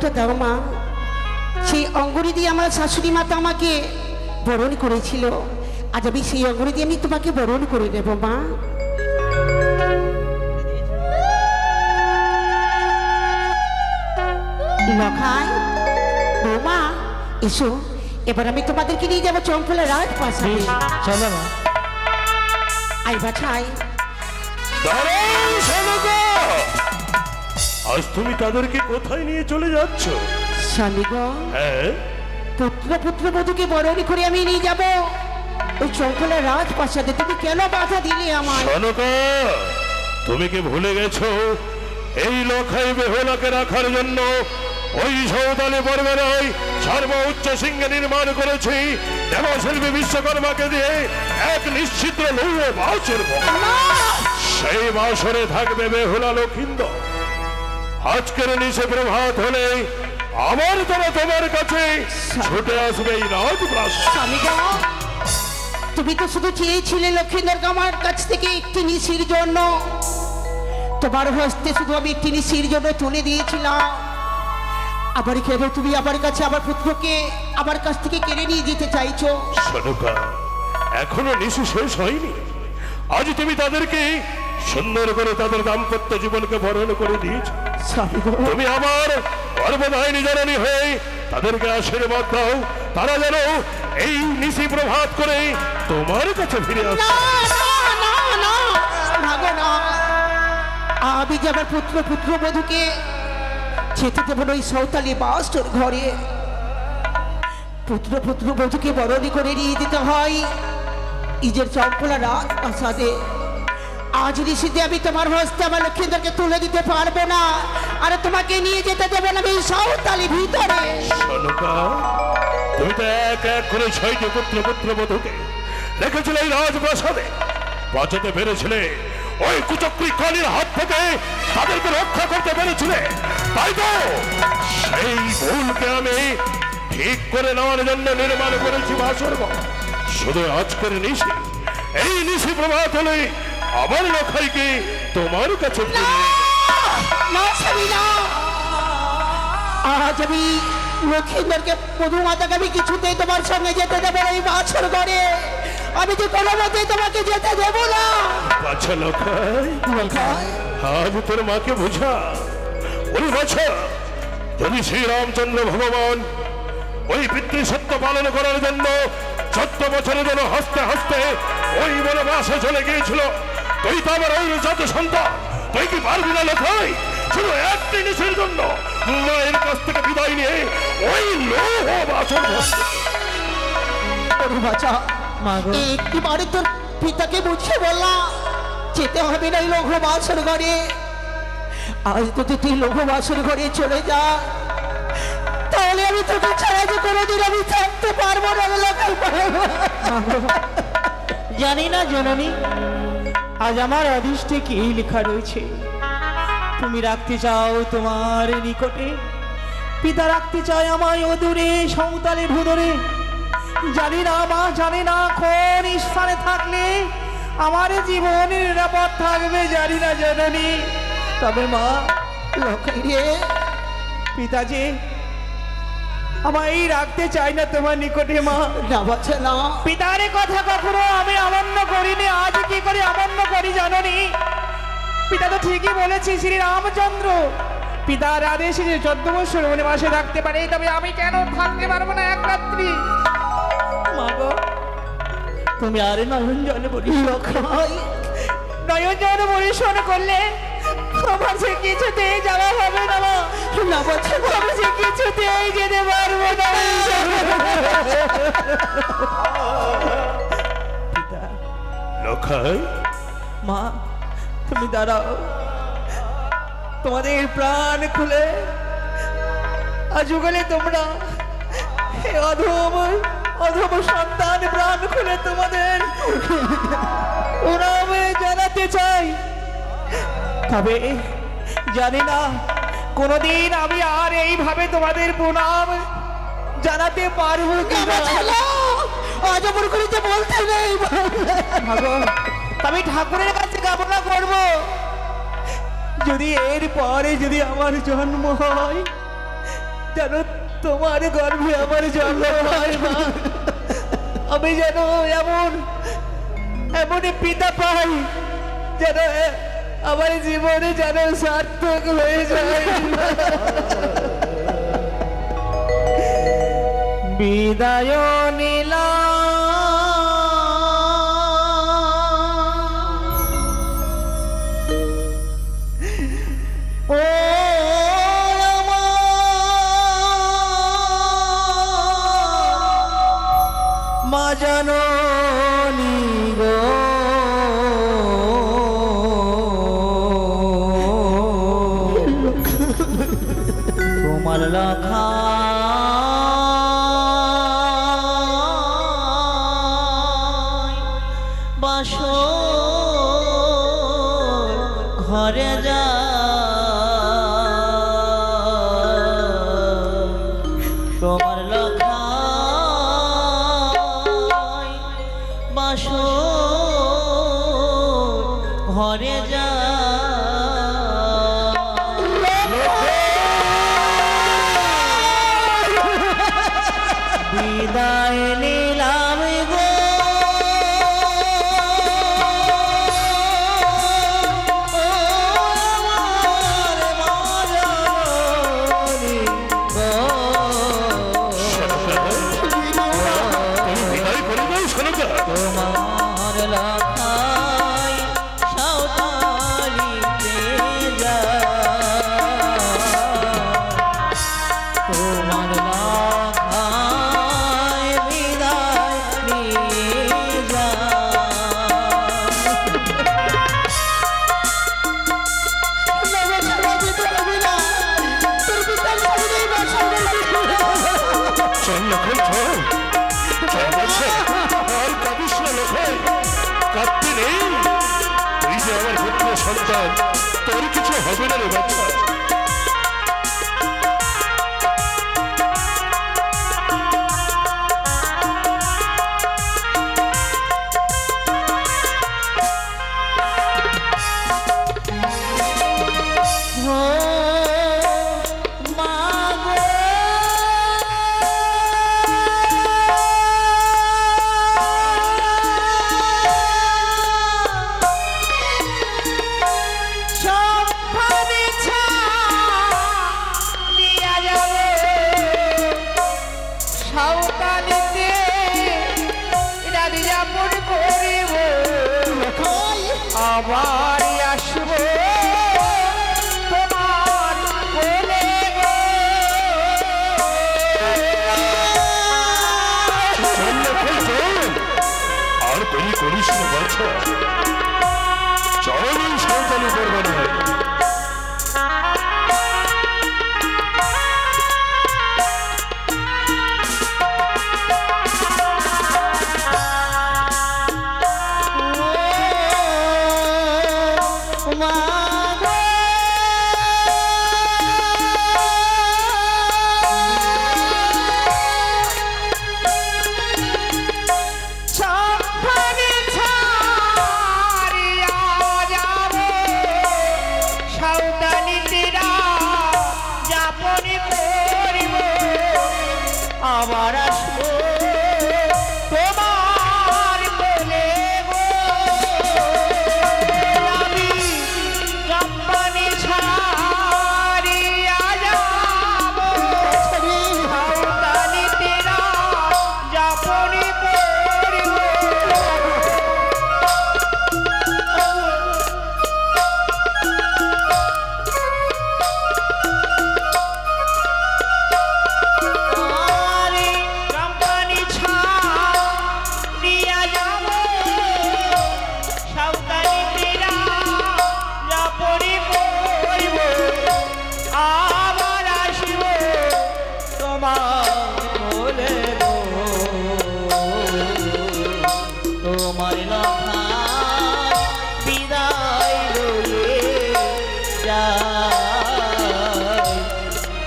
অঙ্গুরিটা দাও মা। সেই অঙ্গুরি দিয়ে আমার শাশুড়ি মাতা আমাকে বরণ করেছিল, আজ আমি সেই অঙ্গুরি দিয়ে আমি তোমাকে বরণ করে দেব মা। লখাই বৌমা এসো, এবার আমি তোমাদেরকে নিয়ে যাবো চম্পলা রাজপ্রাসাদে। চলো মা। আই বাছাই। আজ তুমি তাদেরকে কোথায় নিয়ে চলে যাচ্ছ? স্বামীগণ, হ্যাঁ, পুত্র বধূকে বরণ করে আমি নিয়ে যাবো ওই চম্পলা রাজপ্রাসাদে। তুমি কেন বাধা দিলে আমার? সনকা, তুমি কি ভুলে গেছো এই লখাই বেহুলাকে রাখার জন্য ওই সৌতালি পর্বরাই সর্বোচ্চ সিংহে নির্মাণ করেছি দেবশিল্পী বিশ্বকর্মাকে দিয়ে এক নিশ্চিদ্র লৌহ বাসর। সেই বাসরে থাকবে বেহুলা লক্ষিন্দর। আজকের নিশে প্রভাত হলে আমার দ্বারা তোমার কাছে ছুটে আসবে এই রাজপ্রাসাদ। তুমি তো শুধু চেয়েছিলে লক্ষিন্দরকে আমার কাছ থেকে একটি নিশির জন্য, তোমার হস্তে শুধু আমি একটি নিশির জন্য তুলে দিয়েছিলাম। আবার কেন তুমি আমার কাছে আমার পুত্রকে আমার কাছ থেকে কেড়ে নিয়ে যেতে চাইছো? সনকা, এখনো নিশি শেষ হয়নি। আজ তুমি তাদেরকে সুন্দর করে তাদের দাম্পত্য জীবনকে বরণ করে দিয়েছো। তুমি আমার গর্ভধারিণী জননী হয়ে তাদেরকে আশীর্বাদ দাও, তারা যেন এই নিশি প্রভাত করে তোমার কাছে ফিরে আসে। আমি যে আমার পুত্রবধূকে যেতে দেব না ওই সৌতালি বাসর ঘরে। পুত্রবধূকে বরণী করে নিয়ে যেতে হয় নিজের চম্পলা রাজপ্রাসাদে। আজ নিশিতে আমি তোমার হস্তে আমার লক্ষ্মীদেরকে তুলে দিতে পারবো না, আর তোমাকে নিয়ে যেতে দেবে না এই সৌতালি ভিতরে। তুমি তো এক এক করে 6টি পুত্রবধূকে রেখেছিলে এই রাজপ্রাসাদে, বাঁচাতে পেরেছিলে। ওই কুচক্রী কালীর হাত থেকে তাদেরকে রক্ষা করতে পেরেছিলে, তাই তো সেই ভুলকে আমি ঠিক করে নেওয়ার জন্য নির্মাণ করেছি বাসর। শুধু আজকের নিশি, এই নিশি প্রভাত হলে আমার লখাইকে তোমার কাছে আজ আমি লক্ষ্মীদেরকে মধুমাতাকে আমি কিছুতেই তোমার সঙ্গে যেতে দেবো না এই বাছর ঘরে। আমি যে কোনো মতেই তোমাকে যেতে দেব না। আচ্ছা লখাই, আজ তোর মাকে বুঝা। ওই বাছা, যদি শ্রীরামচন্দ্র ভগবান ওই পিতৃসত্য পালন করার জন্য 14 বছরের জন্য হাসতে হাসতে ওই বনবাসে চলে গিয়েছিল, তুই তো আমার ওই জাত সন্তান, তুই কি পারবি না লখাই শুধু একটি নিশির জন্য মায়ের কাছ থেকে বিদায় নিয়ে ওই লৌহ বাসর? একটিবারে তোর পিতাকে বুঝিয়ে বললাম যেতে হবে না এই লৌহ বাসর ঘরে। আজ তো তুই লৌহ বাসর ঘরে চলে যা, তাহলে আমি তোকে ছাড়া যে কোনোদিন আমি থাকতে পারবো না। জানি না জননী, আজ আমার অদৃষ্টে কি লেখা রয়েছে। তুমি রাখতে চাও তোমার নিকটে, পিতা রাখতে চায় আমায় অদূরে সৌতালে ভুদরে। জানি না মা, জানি না কোন স্থানে থাকলে আমার জীবন নিরাপদ থাকবে, জানি না জননী। তবে মা, পিতাজি আমায় রাখতে চাই না তোমার নিকটে মা। পিতারে কথা কখনো আমি অমান্য করিনি, আজ কি করে অমান্য করি জাননি? পিতা তো ঠিকই বলেছি, শ্রী রামচন্দ্র পিতার আদেশে যে 14 বছর বনবাসে থাকতে পারে, তবে আমি কেন থাকতে পারবো না এক রাত্রি? মা গো, তুমি আর নয়ন জলে পরিশোধ করলে আমার সে কিছুতেই যাওয়া হবে না মা। আমি সে কিছুতেই যেতে পারবো না। লখাই, মা তুমি দাঁড়াও, তোমাদের প্রাণ খুলে আজকালে তোমরা অধম সন্তান প্রাণ খুলে তোমাদের প্রণামে জানাতে চাই। তবে জানি না কোনদিন আমি আর এইভাবে তোমাদের প্রণাম জানাতে পারবো কিনা। বলতে নেই, আমি ঠাকুরের কাছে কামনা করব, যদি এর পরে যদি আমার জন্ম হয় যেন তোমার গর্ভে আমার জন্ম হয় মা। আমি যেন এমনই পিতা পাই যেন আমার জীবনে যেন সার্থক হয়ে যায়। বিদায় নিলাম ও মা জননী গো, তোমার লেখা বাসর ঘরে যা তোমার লেখা বাসর ঘরে যা বিদায় নিলাম গো তোমার লেখায় সাঁওতালিতে যা, তোমার লেখায় বিদায় নিয়ে যা। সন্তান তোর কিছু হবে না রে বাচ্চা। আবার আসবো তোমার কোলে গো, আর তুমি করিস না বাচ্চা, চল সাঁওতালি করবে না। আবার আসবো তোমার কোলে গো, আমি জাপানি ছাড়িয়া যাবো সাঁওতালিতেরা জাপানি পড়িব। তোমার লেখায় বিদায় লয়ে যায়,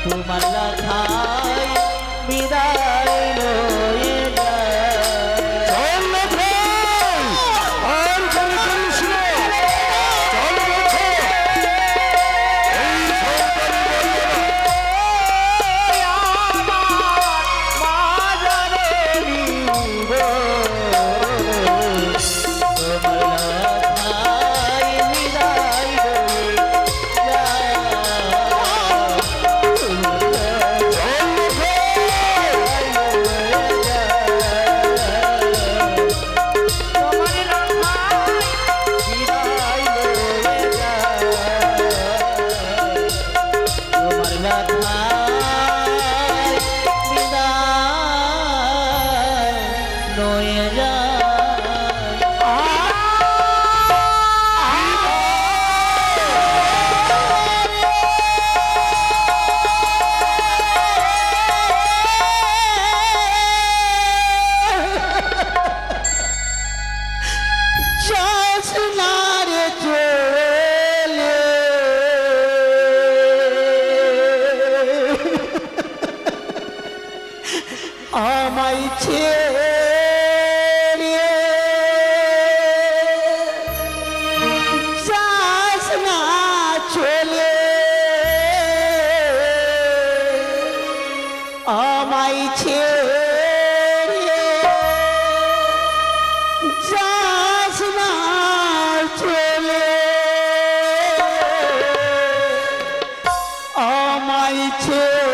তোমার লেখায় বিদায় লয়ে যায়। রয়ে যায়। আমায় ছেড়ে যাস না চলে, আমায় ছেড়ে যাস না চলে, আমায় ছেড়ে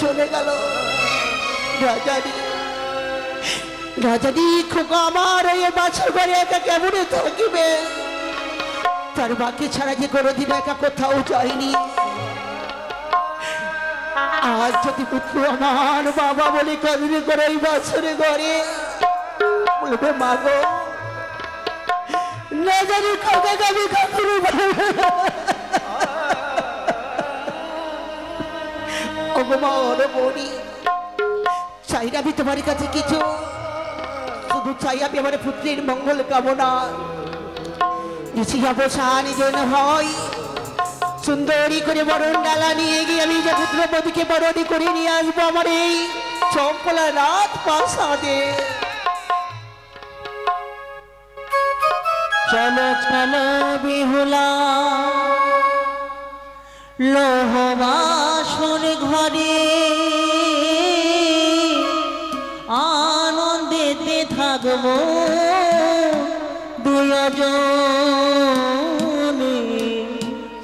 চলে গেল রাজারি, রাজারি খোকা আমার ওই বাছর ঘরে একা কেমনে থাকিবে, তার বাকি ছাড়া যে কোনোদিন একা কোথাও যায়নি। আজ যদি পুত্র আমার বাবা বলে কদিন করে এই বাছরে ঘরে বলবে মা গো না জানি খোকা গাবি খাতুরু চাই আমি তোমার কাছে কিছু, শুধু চাই আমি আমার পুত্রের মঙ্গল কামনা, অবসান যেন হয়। সুন্দরী করে বরণ ডালা নিয়ে গিয়ে আমি যে পুত্রপতিকে বরণী করে নিয়ে আসবো আমার এই চম্পলা রাত প্রাসাদে। চলো চলো বিহুলা লোহবাসর ঘরে, আনন্দেতে থাকবো দুজনে।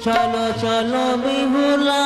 চলো চলো বিহুলা